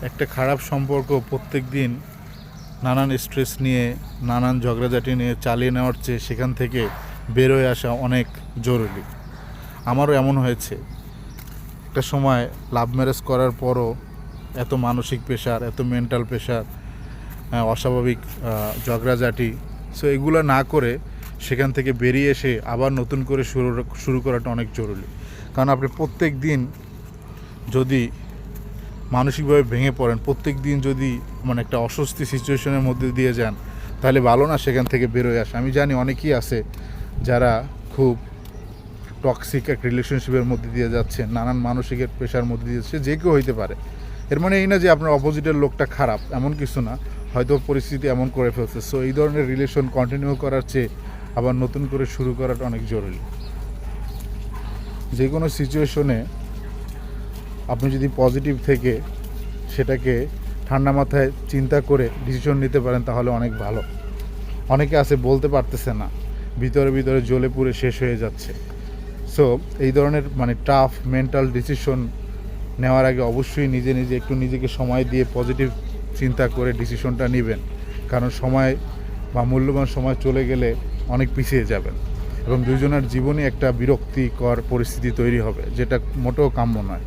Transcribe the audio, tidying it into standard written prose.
একটা খারাপ সম্পর্ক প্রত্যেক দিন নানান স্ট্রেস নিয়ে, নানান ঝগড়াঝাটি নিয়ে চালিয়ে নেওয়ার চেয়ে সেখান থেকে বের হয়ে আসা অনেক জরুরি। আমারও এমন হয়েছে। একটা সময় লাভ ম্যারেজ করার পরও এত মানসিক প্রেশার, এত মেন্টাল প্রেশার, অস্বাভাবিক ঝগড়াঝাটি, সো এগুলো না করে সেখান থেকে বেরিয়ে এসে আবার নতুন করে শুরু করাটা অনেক জরুরি। কারণ আপনি প্রত্যেক দিন যদি মানসিকভাবে ভেঙে পড়েন, প্রত্যেক দিন যদি মানে একটা অস্বস্তি সিচুয়েশনের মধ্যে দিয়ে যান, তাহলে ভালো না সেখান থেকে বেরোয় আসে। আমি জানি অনেকেই আছে যারা খুব টক্সিক এক রিলেশনশিপের মধ্যে দিয়ে যাচ্ছে, নানান মানসিক প্রেশার মধ্যে দিয়ে যাচ্ছে। যে কেউ হইতে পারে, এর মানে এই না যে আপনার অপোজিটের লোকটা খারাপ, এমন কিছু না, হয়তো পরিস্থিতি এমন করে ফেলছে। সো এই ধরনের রিলেশন কন্টিনিউ করার চেয়ে আবার নতুন করে শুরু করাটা অনেক জরুরি। যে কোনো সিচুয়েশনে আপনি যদি পজিটিভ থেকে সেটাকে ঠান্ডা মাথায় চিন্তা করে ডিসিশন নিতে পারেন তাহলে অনেক ভালো। অনেকে আছে বলতে পারতেছে না, ভিতরে ভিতরে জ্বলে পুড়ে শেষ হয়ে যাচ্ছে। সো এই ধরনের মানে টাফ মেন্টাল ডিসিশন নেওয়ার আগে অবশ্যই নিজে নিজে একটু নিজেকে সময় দিয়ে পজিটিভ চিন্তা করে ডিসিশনটা নেবেন। কারণ সময় বা মূল্যবান সময় চলে গেলে অনেক পিছিয়ে যাবেন এবং দুইজনের জীবনে একটা বিরক্তিকর পরিস্থিতি তৈরি হবে, যেটা মোটেও কাম্য নয়।